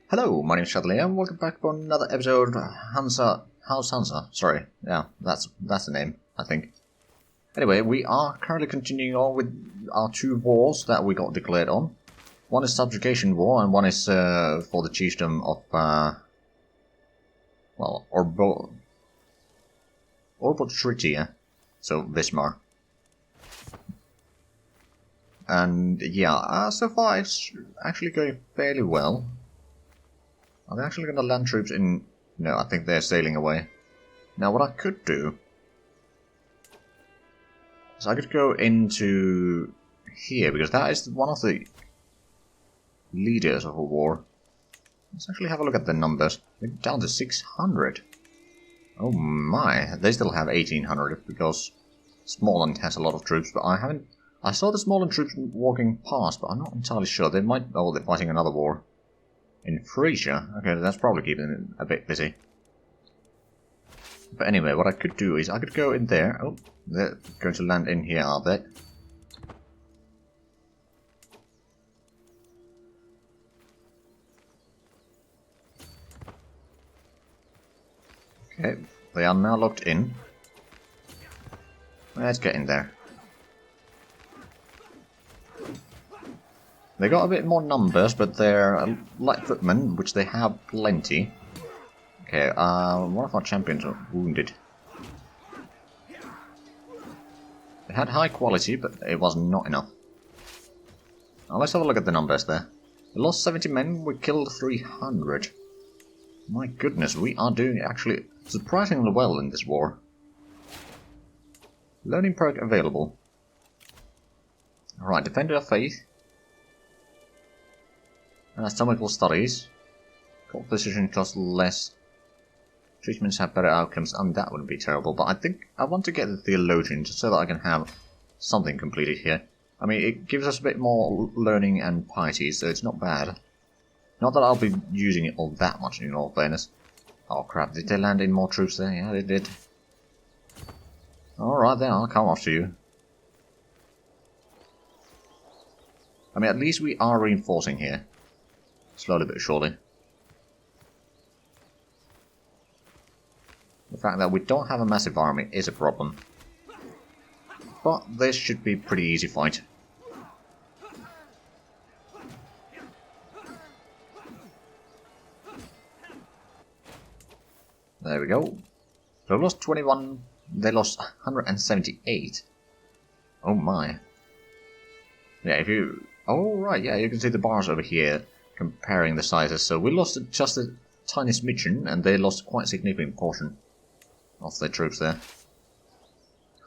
Hello, my name is Shadley and welcome back for another episode of Hansa. Sorry, yeah, that's the name, I think. Anyway, we are currently continuing on with our two wars that we got declared on. One is Subjugation War and one is for the chiefdom of, Orbotritia, so Wismar. And yeah, so far it's actually going fairly well. Are they actually going to land troops in... No, I think they're sailing away. Now what I could do... is I could go into here, because that is one of the leaders of a war. Let's actually have a look at the numbers. They're down to 600. Oh my, they still have 1800, because Småland has a lot of troops, but I haven't... I saw the Småland troops walking past, but I'm not entirely sure. They might... Oh, they're fighting another war. In Frisia? Okay, that's probably keeping it a bit busy. But anyway, what I could do is I could go in there. Oh, they're going to land in here, are they? Okay, they are now locked in. Let's get in there. They got a bit more numbers, but they're light footmen, which they have plenty. Okay, one of our champions are wounded. They had high quality, but it was not enough. Now let's have a look at the numbers there. We lost 70 men, we killed 300. My goodness, we are doing actually surprisingly well in this war. Learning perk available. Alright, Defender of Faith. Anatomical studies. Cold precision costs less. Treatments have better outcomes, and that wouldn't be terrible, but I think I want to get the Theologian just so that I can have something completed here. I mean, it gives us a bit more learning and piety, so it's not bad. Not that I'll be using it all that much, in all fairness. Oh crap, did they land in more troops there? Yeah, they did. Alright then, I'll come after you. I mean, at least we are reinforcing here. Slowly but surely. The fact that we don't have a massive army is a problem. But this should be a pretty easy fight. There we go. They lost 21, they lost 178. Oh my. Yeah, if you... Oh right, yeah, you can see the bars over here comparing the sizes. So we lost just a tiny smidgen, and they lost quite a significant portion of their troops there.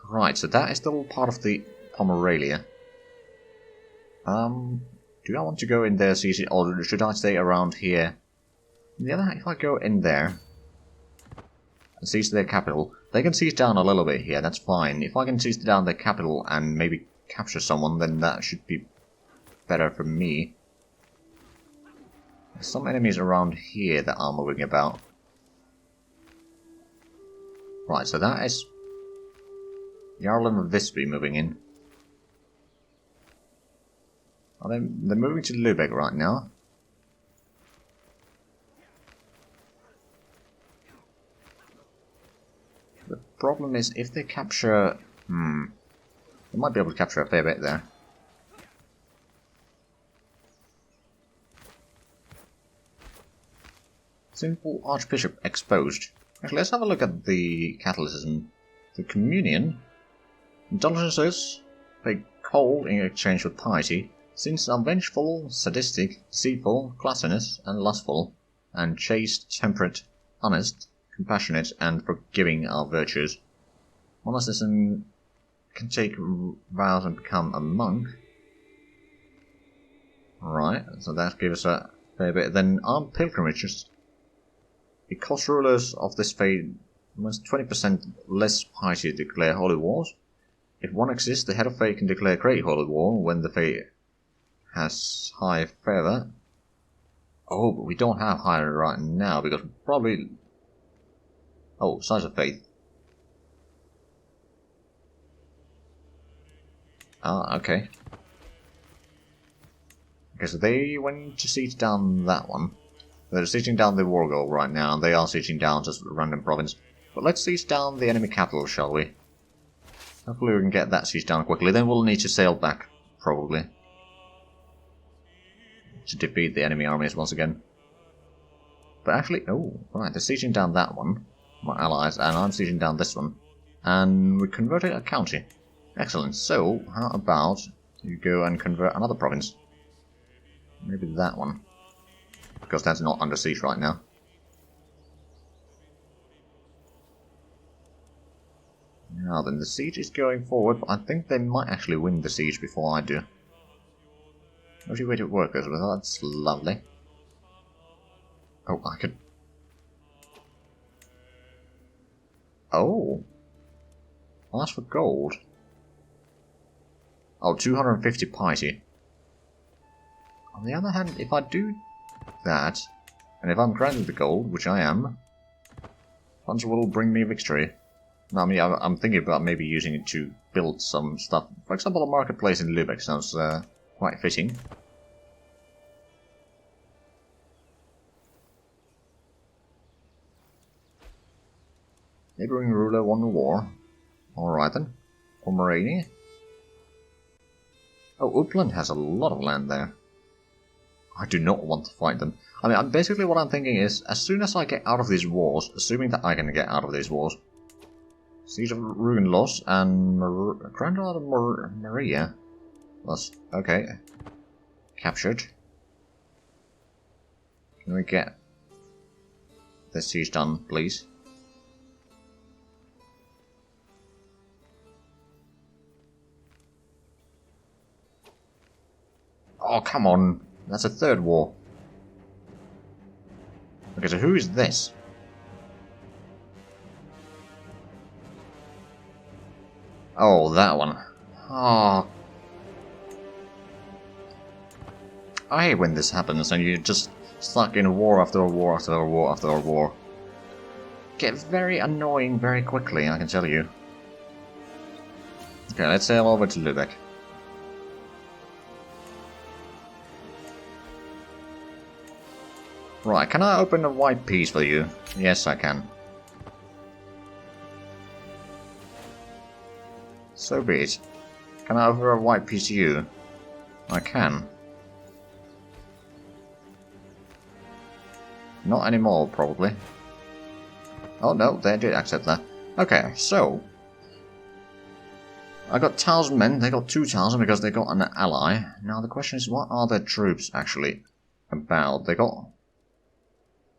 Right, so that is still part of the Pomerania. Do I want to go in there, CC, or should I stay around here? On the other hand, if I go in there and seize their capital, they can seize down a little bit here, that's fine. If I can seize down their capital and maybe capture someone, then that should be better for me. There's some enemies around here that are moving about. Right, so that is Jarl of Visby moving in. Are they're moving to Lübeck right now. The problem is if they capture... they might be able to capture a fair bit there. Simple Archbishop exposed. Actually, let's have a look at the Catholicism. The Communion. Indulgences pay cold in exchange for piety. Sins are vengeful, sadistic, deceitful, gluttonous, and lustful, and chaste, temperate, honest, compassionate, and forgiving are virtues. Monasticism can take vows and become a monk. Right, so that gives us a fair bit. Then armed pilgrimages. Because rulers of this faith must 20% less piety to declare holy wars. If one exists, the head of faith can declare great holy war when the faith has high fervor. Oh, but we don't have high right now because probably... Oh, size of faith. Ah, okay. Okay, so they went to siege down that one. They're sieging down the war goal right now, and they are sieging down just a random province. But let's siege down the enemy capital, shall we? Hopefully we can get that siege down quickly, then we'll need to sail back, probably. To defeat the enemy armies once again. But actually, oh, right, they're sieging down that one, my allies, and I'm sieging down this one. And we converted a county. Excellent, so how about you go and convert another province? Maybe that one. Because that's not under siege right now. Now then, the siege is going forward, but I think they might actually win the siege before I do. Motivated workers, well that's lovely. Oh, I could... Oh! Ask for gold. Oh, 250 piety. On the other hand, if I do that, and if I'm granted the gold, which I am, funds will bring me victory. No, I mean, I'm thinking about maybe using it to build some stuff. For example, a marketplace in Lübeck sounds quite fitting. Neighboring ruler won the war. Alright then. Pomerania. Oh, Uppland has a lot of land there. I do not want to fight them. I mean, basically what I'm thinking is, as soon as I get out of these wars, assuming that I can get out of these wars, Siege of Ruin loss and Granddaughter Maria loss. Okay. Captured. Can we get this siege done, please? Oh, come on. That's a third war. Okay, so who is this? Oh, that one. Oh. I hate when this happens and you're just stuck in a war after a war after a war after a war. Get very annoying very quickly, I can tell you. Okay, let's sail over to Lübeck. Right, can I open a white piece for you? Yes, I can. So be it. Can I offer a white piece to you? I can. Not anymore, probably. Oh no, they did accept that. Okay, so... I got 1,000 men, they got 2,000 because they got an ally. Now the question is, what are their troops actually about? They got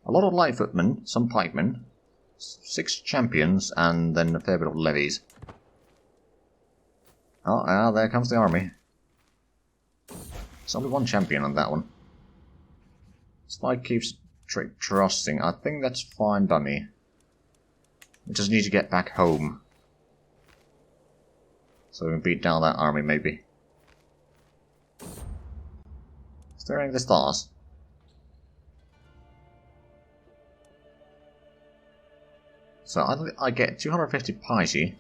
a lot of light footmen, some pikemen, 6 champions, and then a fair bit of levies. Oh, there comes the army. There's only 1 champion on that one. Spike keeps trusting. I think that's fine by me. We just need to get back home. So we can beat down that army, maybe. Staring the stars. So I get 250 piety.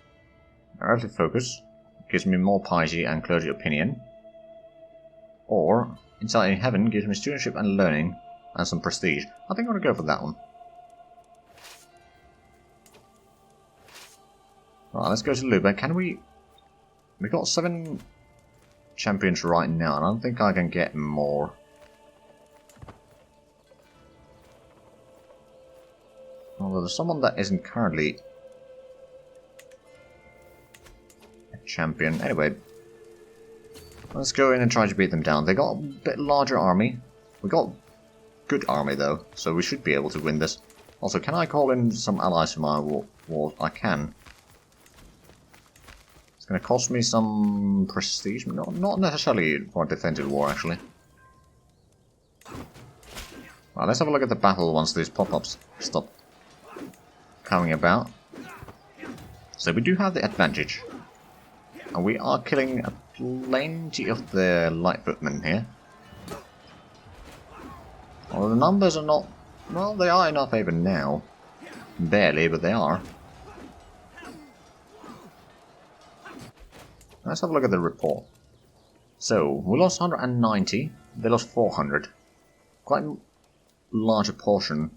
Earthly focus gives me more piety and clergy opinion. Or Insight in Heaven gives me studentship and learning and some prestige. I think I'm gonna go for that one. Right, let's go to Lübeck. Can we... We got 7 champions right now, and I don't think I can get more. Although there's someone that isn't currently a champion. Anyway, let's go in and try to beat them down. They got a bit larger army. We got good army though, so we should be able to win this. Also, can I call in some allies for my war? I can. It's going to cost me some prestige. No, not necessarily for a defensive war, actually. Well, let's have a look at the battle once these pop-ups stop coming about. So we do have the advantage. And we are killing plenty of the light footmen here. Well, the numbers are not... Well, they are in our favour now. Barely, but they are. Let's have a look at the report. So, we lost 190, they lost 400. Quite larger portion.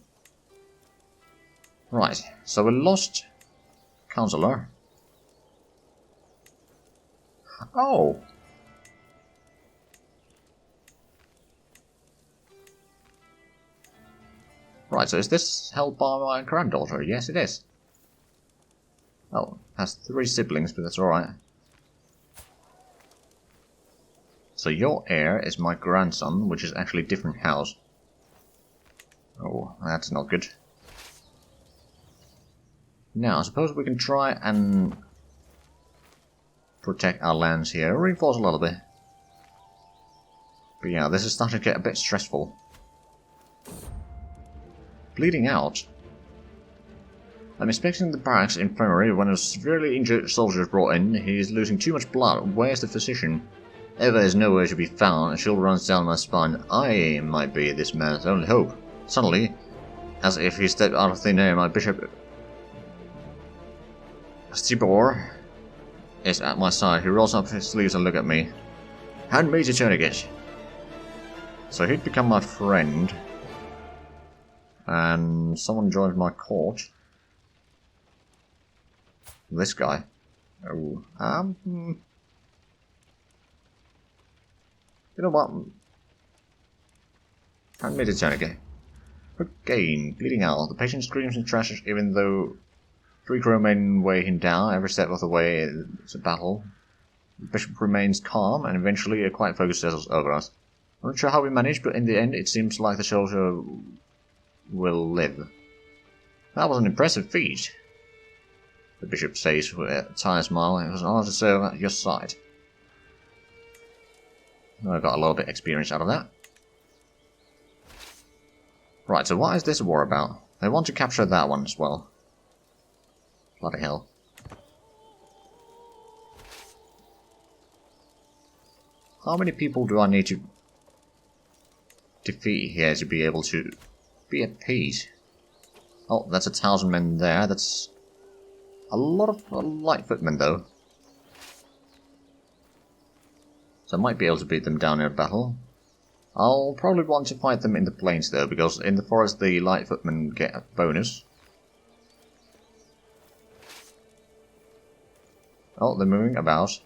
Right, so we lost Councillor. Oh! Right, so is this held by my granddaughter? Yes, it is. Oh, has 3 siblings, but that's alright. So your heir is my grandson, which is actually a different house. Oh, that's not good. Now, I suppose we can try and protect our lands here, reinforce a little bit. But yeah, this is starting to get a bit stressful. Bleeding out. I'm inspecting the barracks infirmary when a severely injured soldier is brought in. He is losing too much blood. Where's the physician? Eva is nowhere to be found. A chill runs down my spine. I might be this man's only hope. Suddenly, as if he stepped out of thin air, my bishop Stibor is at my side. He rolls up his sleeves and looks at me. Hand me the tourniquet. So he'd become my friend. And someone joined my court. This guy. Oh, you know what? Hand me the tourniquet. Again, bleeding out. The patient screams and trashes even though 3 crewmen weigh him down. Every step of the way it's a battle. The bishop remains calm and eventually a quiet focus settles over us. I'm not sure how we managed, but in the end it seems like the soldier will live. That was an impressive feat, the bishop says with a tired smile. It was an honor to serve at your side. I got a little bit of experience out of that. Right, so what is this war about? They want to capture that one as well. Bloody hell. How many people do I need to defeat here to be able to be at peace? Oh, that's 1,000 men there. That's a lot of light footmen though. So I might be able to beat them down in a battle. I'll probably want to fight them in the plains though, because in the forest the light footmen get a bonus. Oh, they're moving about.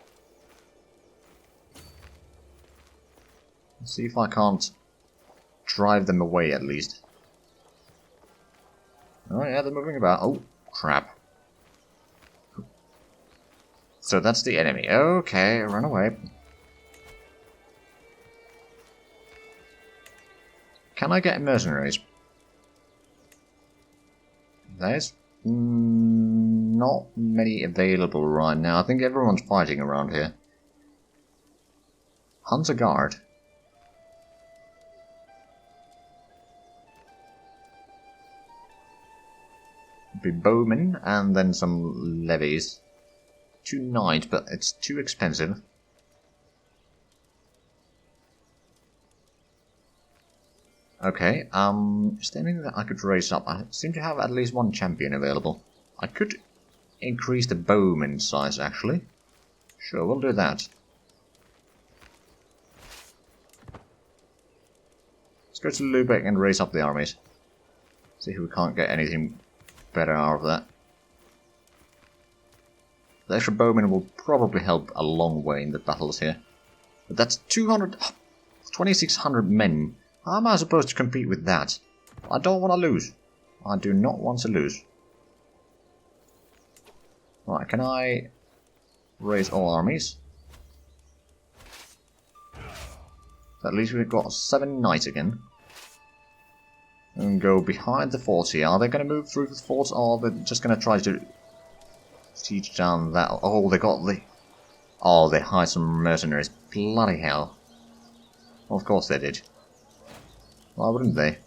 Let's see if I can't drive them away at least. Oh yeah, they're moving about. Oh, crap. So that's the enemy. Okay, run away. Can I get mercenaries? There's not many available right now. I think everyone's fighting around here. Hansa Guard. Be bowmen and then some levies. 2 knights, but it's too expensive. Okay, is there anything that I could raise up? I seem to have at least 1 champion available. I could increase the bowman size, actually. Sure, we'll do that. Let's go to Lubeck and raise up the armies. See if we can't get anything better out of that. The extra bowmen will probably help a long way in the battles here. But that's 2,600 men. How am I supposed to compete with that? I don't want to lose. I do not want to lose. Right, can I raise all armies? At least we've got 7 knights again. And go behind the forts here. Are they going to move through the forts, or are they just going to try to siege down that? Oh, they got the... Oh, they hired some mercenaries. Bloody hell. Well, of course they did. Why wouldn't they?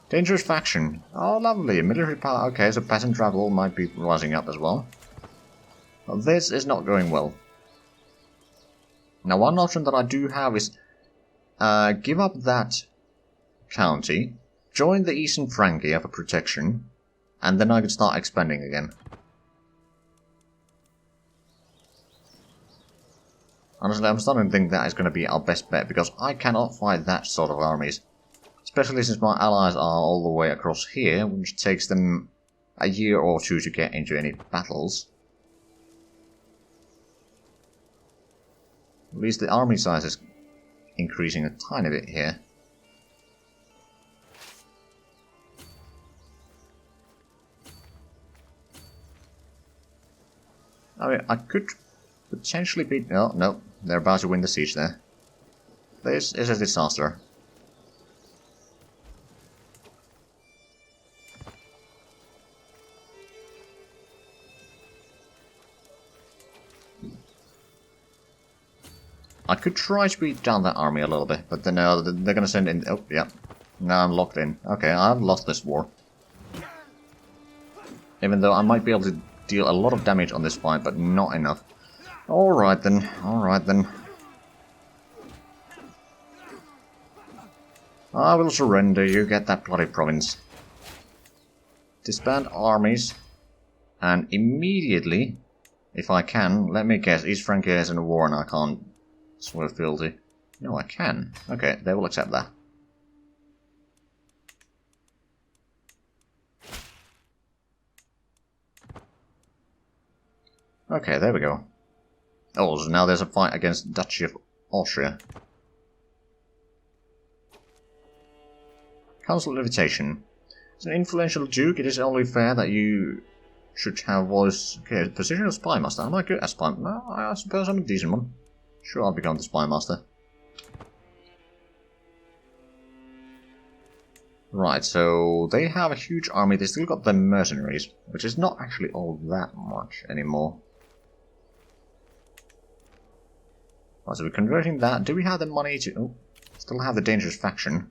Dangerous faction. Oh, lovely. Military power. Okay, so peasant travel might be rising up as well. Well, this is not going well. Now, one option that I do have is give up that county, join the Eastern Francia for protection, and then I could start expanding again. Honestly, I'm starting to think that is going to be our best bet, because I cannot fight that sort of armies. Especially since my allies are all the way across here, which takes them a year or two to get into any battles. At least the army size is increasing a tiny bit here. I mean, I could potentially beat... No, no, they're about to win the siege there. This is a disaster. I could try to beat down that army a little bit, but then they're gonna send in... Oh, yeah. Now I'm locked in. Okay, I've lost this war. Even though I might be able to deal a lot of damage on this fight, but not enough. Alright then, alright then. I will surrender, you get that bloody province. Disband armies. And immediately, if I can, let me guess, East Francia is in a war and I can't swear fealty. No, I can. Okay, they will accept that. Okay, there we go. Oh, so now there's a fight against Duchy of Austria. Council invitation. As an influential duke, it is only fair that you should have voice... Okay, position of spy master. Am I good at spy? No, I suppose I'm a decent one. Sure, I'll become the spy master. Right, so they have a huge army. They still got the mercenaries, which is not actually all that much anymore. Right, so we're converting that. Do we have the money to... Oh, still have the dangerous faction.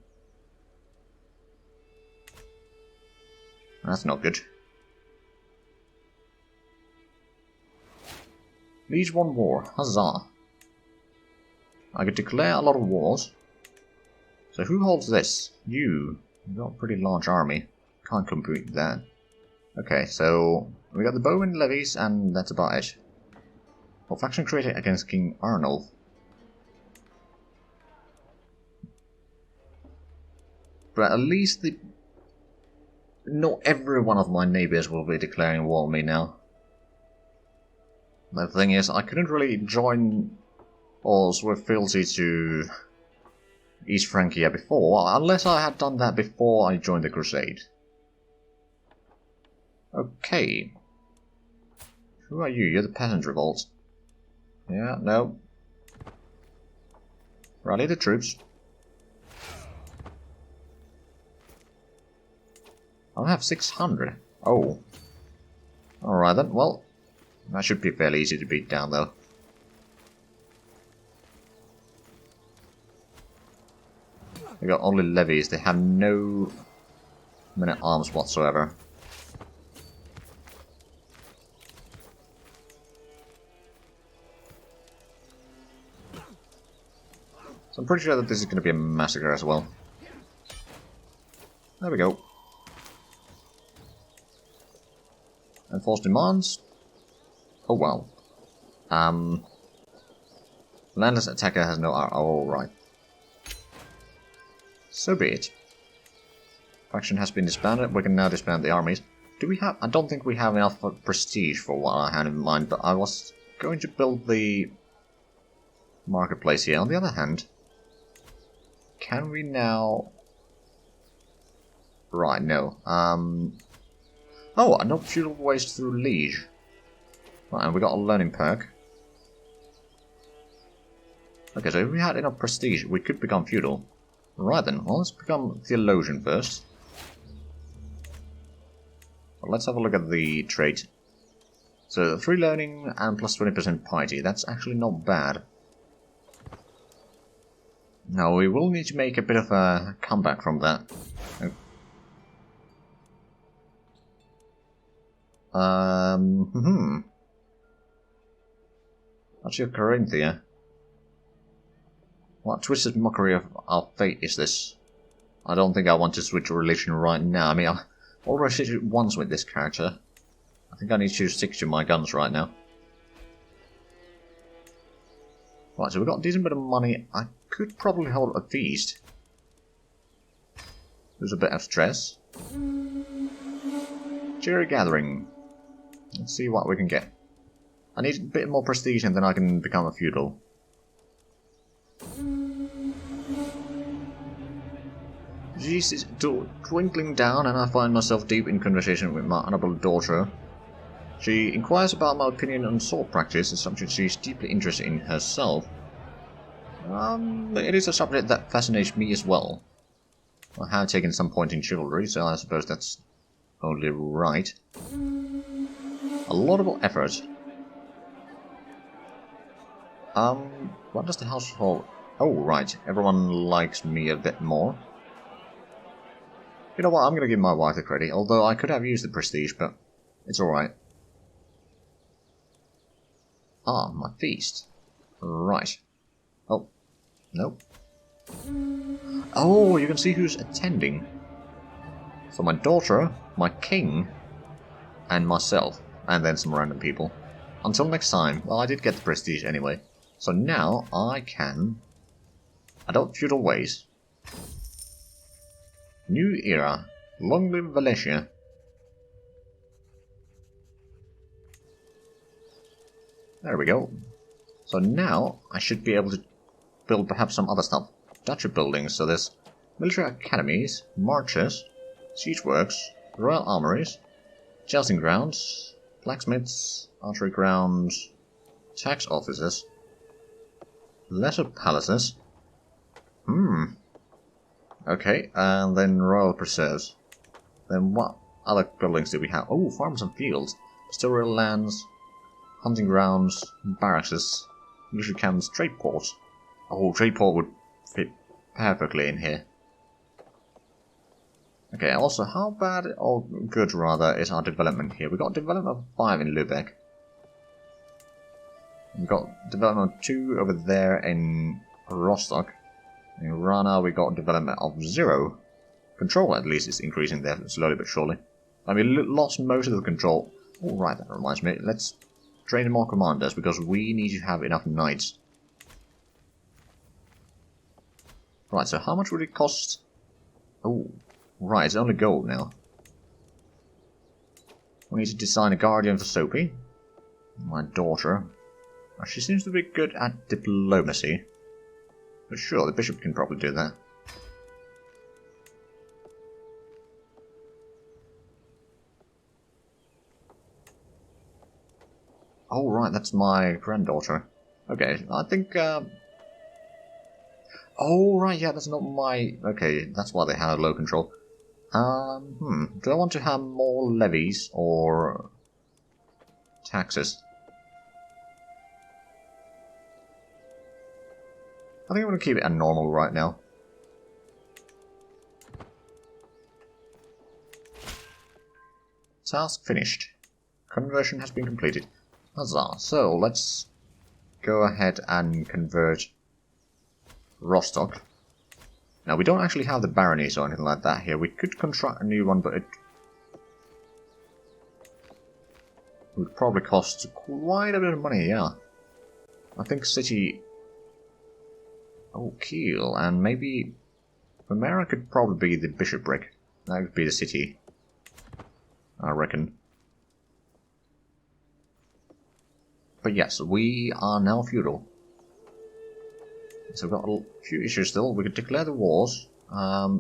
That's not good. Leads one war. Huzzah. I could declare a lot of wars. So who holds this? You. You've got a pretty large army. Can't compete with that. Okay, so we got the bowmen levies, and that's about it. Well, faction created against King Arnulf. But at least the... Not every one of my neighbors will be declaring war on me now. The thing is, I couldn't really join or swear fealty to East Francia before, unless I had done that before I joined the Crusade. Okay. Who are you? You're the Peasant Revolt. Yeah, no. Rally the troops. I'll have 600. Oh. Alright then, well, that should be fairly easy to beat down though. They got only levies, they have no men-at-arms whatsoever. So I'm pretty sure that this is going to be a massacre as well. There we go. Enforced demands. Oh well. Landless attacker has no... Oh, right. So be it. Faction has been disbanded. We can now disband the armies. Do we have... I don't think we have enough prestige for what I had in mind, but I was going to build the marketplace here. On the other hand, can we now... Right, no. Oh, no feudal waste through liege. Right, and we got a learning perk. Okay, so if we had enough prestige, we could become feudal. Right then, well, let's become theologian first. Well, let's have a look at the trait. So, 3 learning and plus 20% piety. That's actually not bad. Now, we will need to make a bit of a comeback from that. What's your Corinthia? What twisted mockery of our fate is this? I don't think I want to switch religion right now. I mean, I've already switched it once with this character. I think I need to stick to my guns right now. Right, so we've got a decent bit of money. I could probably hold a feast. There's a bit of stress. Jury gathering. Let's see what we can get. I need a bit more prestige and then I can become a feudal. This is twinkling down and I find myself deep in conversation with my honourable daughter. She inquires about my opinion on sword practice, a subject she is deeply interested in herself. It is a subject that fascinates me as well. I have taken some point in chivalry, so I suppose that's only right. A laudable effort. What does the household... Oh, right, everyone likes me a bit more. You know what, I'm gonna give my wife the credit, although I could have used the prestige, but it's alright. Ah, my feast. Right. Oh, nope. Oh, you can see who's attending. So my daughter, my king, and myself, and then some random people. Until next time. Well, I did get the prestige anyway. So now I can adopt feudal ways. New era. Long live Valencia. There we go. So now I should be able to build perhaps some other stuff. Duchy buildings, so there's military academies, marches, siege works, royal armories, jousting grounds, blacksmiths, archery grounds, tax offices, lesser palaces. Okay, and then royal preserves. Then what other buildings do we have? Oh, farms and fields, pastoral lands, hunting grounds, barracks, military camps, trade ports. Oh, trade port would fit perfectly in here. Okay, also, how bad or good rather is our development here? We've got development of 5 in Lübeck. We've got development of 2 over there in Rostock. In Rana we got development of 0. Control at least is increasing there slowly but surely. I mean, we lost most of the control. Oh, right, that reminds me. Let's train more commanders because we need to have enough knights. Right, so how much would it cost? Oh, right, it's only gold now. We need to design a guardian for Sophie. My daughter. She seems to be good at diplomacy. But sure, the bishop can probably do that. Oh, right, that's my granddaughter. Okay, I think, oh, right, yeah, that's not my... Okay, that's why they have low control. Do I want to have more levies or taxes? I think I'm going to keep it at normal right now. Task finished. Conversion has been completed. Huzzah. So, let's go ahead and convert Rostock. Now, we don't actually have the baronies or anything like that here. We could construct a new one, but it would probably cost quite a bit of money, yeah. I think city... Oh, Kiel, and maybe... Primera could probably be the bishopric. That would be the city, I reckon. But yes, we are now feudal. So we've got a few issues still. We could declare the wars. How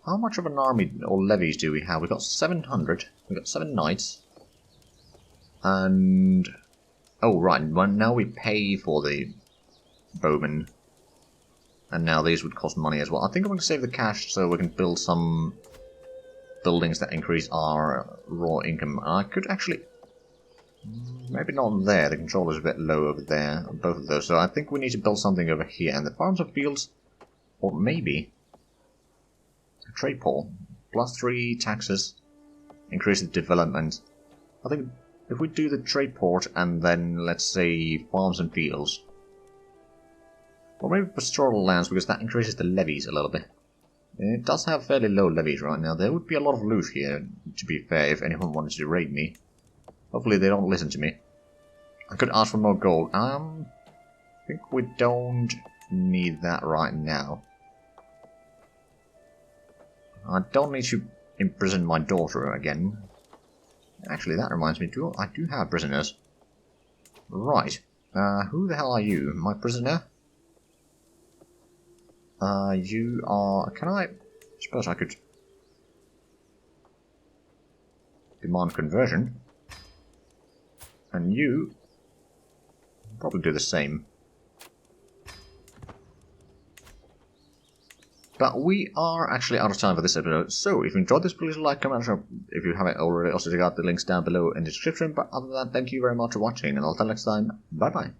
much of an army or levies do we have? We've got 700. We've got 7 knights. And... Oh, right. Well, now we pay for the bowmen. And now these would cost money as well. I think I'm going to save the cash so we can build some buildings that increase our raw income. I could actually... Maybe not there, the control is a bit low over there, on both of those, so I think we need to build something over here. And the farms and fields, or maybe a trade port, +3 taxes, increase the development. I think if we do the trade port and then, let's say, farms and fields, or maybe pastoral lands, because that increases the levies a little bit. It does have fairly low levies right now. There would be a lot of loot here, to be fair, if anyone wanted to raid me. Hopefully they don't listen to me. I could ask for more gold. I think we don't need that right now. I don't need to imprison my daughter again. Actually, that reminds me, I do have prisoners. Right. Who the hell are you? My prisoner? You are... Can I suppose I could demand conversion. And you probably do the same. But we are actually out of time for this episode, so if you enjoyed this, please like, comment, and if you haven't already, also check out the links down below in the description. But other than that, thank you very much for watching, and until next time, bye bye.